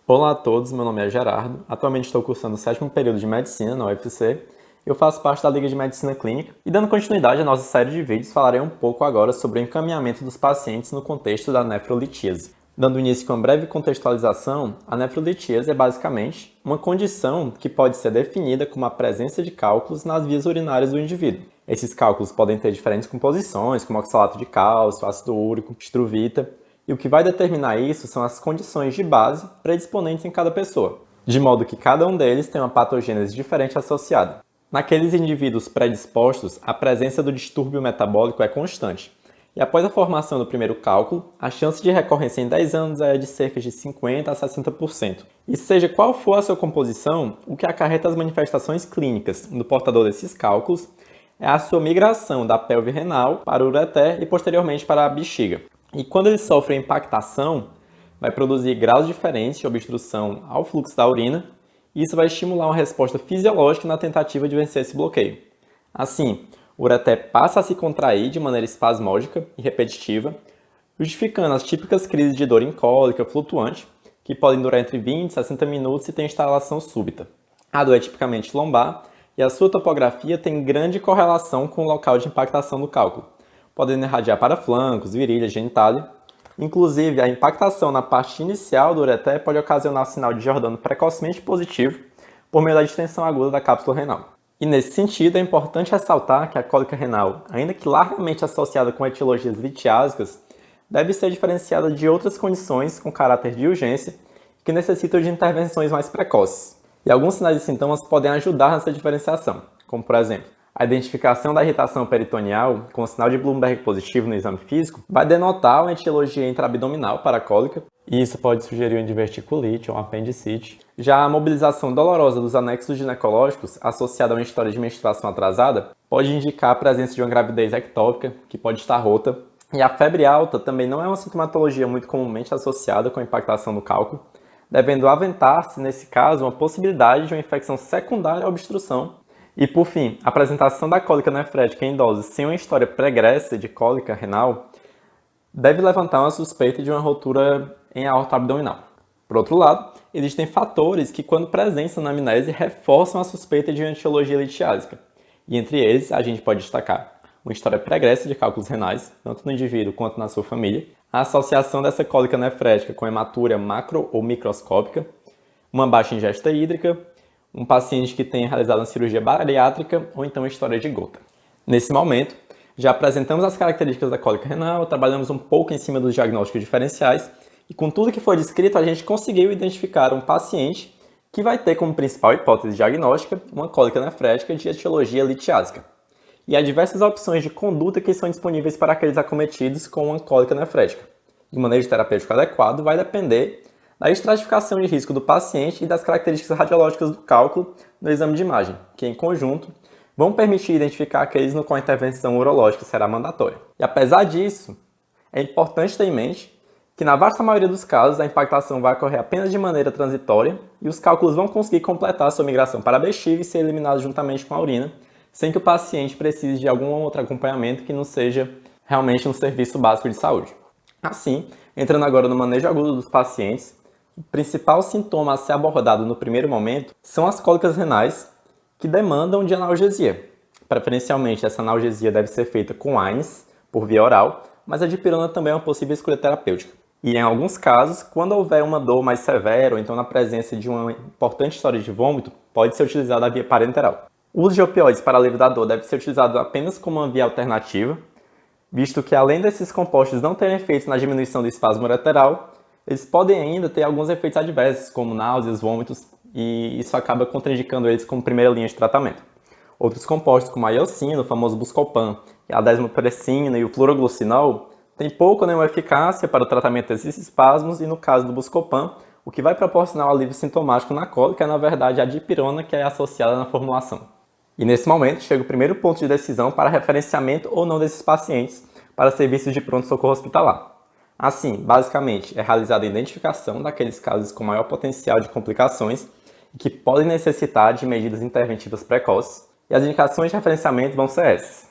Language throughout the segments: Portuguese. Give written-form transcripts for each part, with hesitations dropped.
Olá a todos, meu nome é Gerardo. Atualmente estou cursando o 7º período de Medicina na UFC. Eu faço parte da Liga de Medicina Clínica e, dando continuidade à nossa série de vídeos, falarei um pouco agora sobre o encaminhamento dos pacientes no contexto da nefrolitíase. Dando início com uma breve contextualização, a nefrolitíase é basicamente uma condição que pode ser definida como a presença de cálculos nas vias urinárias do indivíduo. Esses cálculos podem ter diferentes composições, como oxalato de cálcio, ácido úrico, estruvita, e o que vai determinar isso são as condições de base predisponentes em cada pessoa, de modo que cada um deles tem uma patogênese diferente associada. Naqueles indivíduos predispostos, a presença do distúrbio metabólico é constante, e após a formação do primeiro cálculo, a chance de recorrência em 10 anos é de cerca de 50% a 60%. E seja qual for a sua composição, o que acarreta as manifestações clínicas do portador desses cálculos é a sua migração da pelve renal para o ureter e posteriormente para a bexiga. E quando ele sofre impactação, vai produzir graus diferentes de obstrução ao fluxo da urina, e isso vai estimular uma resposta fisiológica na tentativa de vencer esse bloqueio. Assim, o ureter passa a se contrair de maneira espasmódica e repetitiva, justificando as típicas crises de dor incólica flutuante, que podem durar entre 20 e 60 minutos e têm instalação súbita. A dor é tipicamente lombar, e a sua topografia tem grande correlação com o local de impactação do cálculo, podendo irradiar para flancos, virilha, genitália. Inclusive, a impactação na parte inicial do ureter pode ocasionar sinal de Giordano precocemente positivo por meio da distensão aguda da cápsula renal. E nesse sentido, é importante ressaltar que a cólica renal, ainda que largamente associada com etiologias litiásicas, deve ser diferenciada de outras condições com caráter de urgência que necessitam de intervenções mais precoces. E alguns sinais e sintomas podem ajudar nessa diferenciação, como por exemplo, a identificação da irritação peritoneal com sinal de Bloomberg positivo no exame físico vai denotar uma etiologia intraabdominal para a cólica, e isso pode sugerir uma diverticulite ou uma apendicite. Já a mobilização dolorosa dos anexos ginecológicos associada a uma história de menstruação atrasada pode indicar a presença de uma gravidez ectópica, que pode estar rota. E a febre alta também não é uma sintomatologia muito comumente associada com a impactação do cálculo, devendo aventar-se, nesse caso, uma possibilidade de uma infecção secundária à obstrução. E, por fim, a apresentação da cólica nefrética em idosos sem uma história pregressa de cólica renal deve levantar uma suspeita de uma rotura em aorta abdominal. Por outro lado, existem fatores que, quando presentes na anamnese, reforçam a suspeita de uma etiologia litiásica. E entre eles, a gente pode destacar uma história pregressa de cálculos renais, tanto no indivíduo quanto na sua família, a associação dessa cólica nefrética com hematúria macro ou microscópica, uma baixa ingesta hídrica, um paciente que tenha realizado uma cirurgia bariátrica ou então uma história de gota. Nesse momento, já apresentamos as características da cólica renal, trabalhamos um pouco em cima dos diagnósticos diferenciais e com tudo que foi descrito a gente conseguiu identificar um paciente que vai ter como principal hipótese diagnóstica uma cólica nefrética de etiologia litiásica. E há diversas opções de conduta que são disponíveis para aqueles acometidos com uma cólica nefrética. E o manejo terapêutico adequado vai depender da estratificação de risco do paciente e das características radiológicas do cálculo no exame de imagem, que em conjunto vão permitir identificar aqueles no qual a intervenção urológica será mandatória. E apesar disso, é importante ter em mente que na vasta maioria dos casos a impactação vai ocorrer apenas de maneira transitória e os cálculos vão conseguir completar sua migração para a bexiga e ser eliminados juntamente com a urina, sem que o paciente precise de algum outro acompanhamento que não seja realmente um serviço básico de saúde. Assim, entrando agora no manejo agudo dos pacientes, o principal sintoma a ser abordado no primeiro momento são as cólicas renais que demandam de analgesia. Preferencialmente, essa analgesia deve ser feita com AINES, por via oral, mas a dipirona também é uma possível escolha terapêutica. E em alguns casos, quando houver uma dor mais severa ou então na presença de uma importante história de vômito, pode ser utilizada a via parenteral. O uso de opioides para alívio da dor deve ser utilizado apenas como uma via alternativa, visto que além desses compostos não terem efeitos na diminuição do espasmo ureteral, eles podem ainda ter alguns efeitos adversos, como náuseas, vômitos, e isso acaba contraindicando eles como primeira linha de tratamento. Outros compostos, como a iosina, o famoso Buscopan, a desmopressina e o fluoroglucinol, têm pouco ou nenhuma eficácia para o tratamento desses espasmos, e no caso do Buscopan, o que vai proporcionar o alívio sintomático na cólica é, na verdade, a dipirona que é associada na formulação. E nesse momento chega o primeiro ponto de decisão para referenciamento ou não desses pacientes para serviços de pronto-socorro hospitalar. Assim, basicamente, é realizada a identificação daqueles casos com maior potencial de complicações e que podem necessitar de medidas interventivas precoces, e as indicações de referenciamento vão ser essas: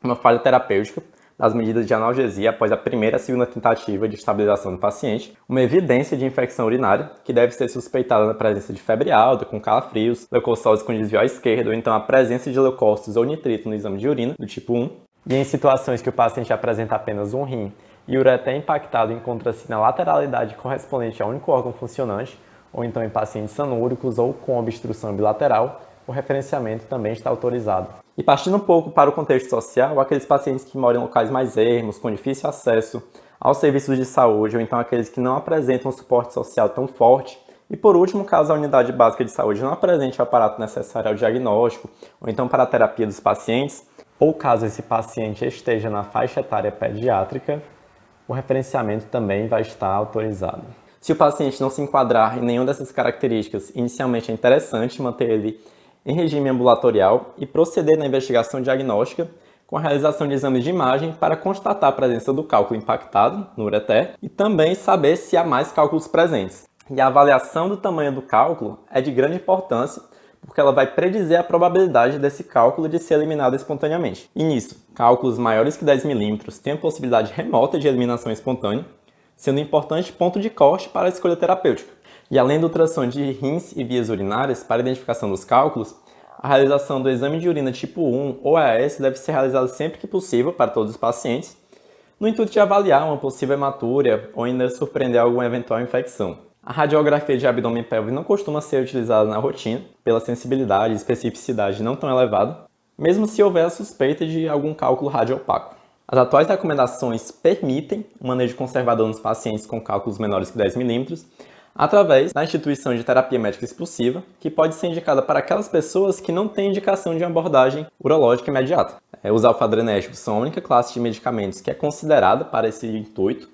uma falha terapêutica, das medidas de analgesia após a primeira e a segunda tentativa de estabilização do paciente, uma evidência de infecção urinária, que deve ser suspeitada na presença de febre alta, com calafrios, leucocitose com desvio à esquerda, ou então a presença de leucócitos ou nitrito no exame de urina, do tipo 1. E em situações que o paciente apresenta apenas um rim e o ureter impactado encontra-se na lateralidade correspondente ao único órgão funcionante, ou então em pacientes sanúricos ou com obstrução bilateral, o referenciamento também está autorizado. E partindo um pouco para o contexto social, aqueles pacientes que moram em locais mais ermos, com difícil acesso aos serviços de saúde, ou então aqueles que não apresentam um suporte social tão forte. E por último, caso a unidade básica de saúde não apresente o aparato necessário ao diagnóstico, ou então para a terapia dos pacientes, ou caso esse paciente esteja na faixa etária pediátrica, o referenciamento também vai estar autorizado. Se o paciente não se enquadrar em nenhuma dessas características, inicialmente é interessante manter ele em regime ambulatorial e proceder na investigação diagnóstica com a realização de exames de imagem para constatar a presença do cálculo impactado no ureter e também saber se há mais cálculos presentes. E a avaliação do tamanho do cálculo é de grande importância porque ela vai predizer a probabilidade desse cálculo de ser eliminado espontaneamente. E nisso, cálculos maiores que 10 milímetros têm a possibilidade remota de eliminação espontânea, sendo um importante ponto de corte para a escolha terapêutica. E além da ultrassom de rins e vias urinárias para a identificação dos cálculos, a realização do exame de urina tipo 1 ou AS deve ser realizada sempre que possível para todos os pacientes, no intuito de avaliar uma possível hematúria ou ainda surpreender alguma eventual infecção. A radiografia de abdômen pélvico não costuma ser utilizada na rotina, pela sensibilidade e especificidade não tão elevada, mesmo se houver a suspeita de algum cálculo radiopaco. As atuais recomendações permitem o manejo conservador nos pacientes com cálculos menores que 10 milímetros, através da instituição de terapia médica expulsiva, que pode ser indicada para aquelas pessoas que não têm indicação de uma abordagem urológica imediata. Os alfa-adrenérgicos são a única classe de medicamentos que é considerada para esse intuito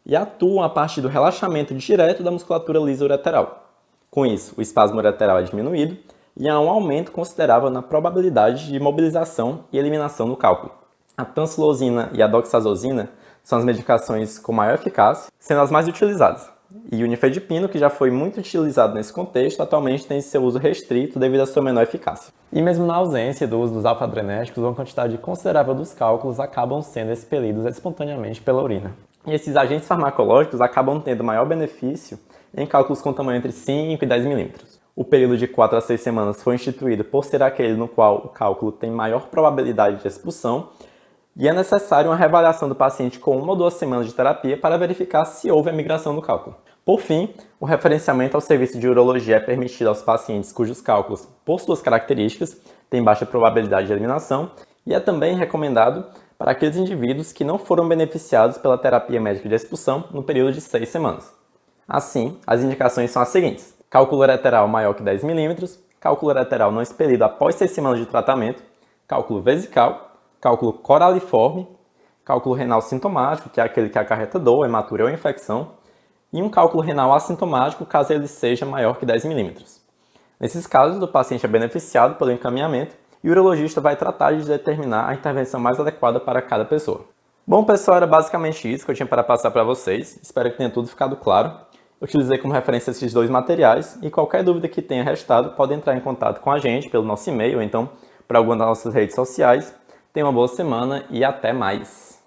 e atuam a partir do relaxamento direto da musculatura lisa ureteral. Com isso, o espasmo ureteral é diminuído e há um aumento considerável na probabilidade de mobilização e eliminação do cálculo. A tansulosina e a doxazosina são as medicações com maior eficácia, sendo as mais utilizadas. E o nifedipino, que já foi muito utilizado nesse contexto, atualmente tem seu uso restrito devido à sua menor eficácia. E mesmo na ausência do uso dos alfa-adrenérgicos, uma quantidade considerável dos cálculos acabam sendo expelidos espontaneamente pela urina. E esses agentes farmacológicos acabam tendo maior benefício em cálculos com tamanho entre 5 e 10 milímetros. O período de 4 a 6 semanas foi instituído por ser aquele no qual o cálculo tem maior probabilidade de expulsão, e é necessário uma reavaliação do paciente com 1 ou 2 semanas de terapia para verificar se houve a migração do cálculo. Por fim, o referenciamento ao serviço de urologia é permitido aos pacientes cujos cálculos, por suas características, têm baixa probabilidade de eliminação e é também recomendado para aqueles indivíduos que não foram beneficiados pela terapia médica de expulsão no período de 6 semanas. Assim, as indicações são as seguintes: cálculo ureteral maior que 10 milímetros, cálculo ureteral não expelido após 6 semanas de tratamento, cálculo vesical, cálculo coraliforme, cálculo renal sintomático, que é aquele que acarreta dor, hematúria ou infecção, e um cálculo renal assintomático caso ele seja maior que 10 milímetros. Nesses casos, o paciente é beneficiado pelo encaminhamento e o urologista vai tratar de determinar a intervenção mais adequada para cada pessoa. Bom, pessoal, era basicamente isso que eu tinha para passar para vocês. Espero que tenha tudo ficado claro. Eu utilizei como referência esses 2 materiais e qualquer dúvida que tenha restado pode entrar em contato com a gente pelo nosso e-mail ou então por alguma das nossas redes sociais. Tenha uma boa semana e até mais!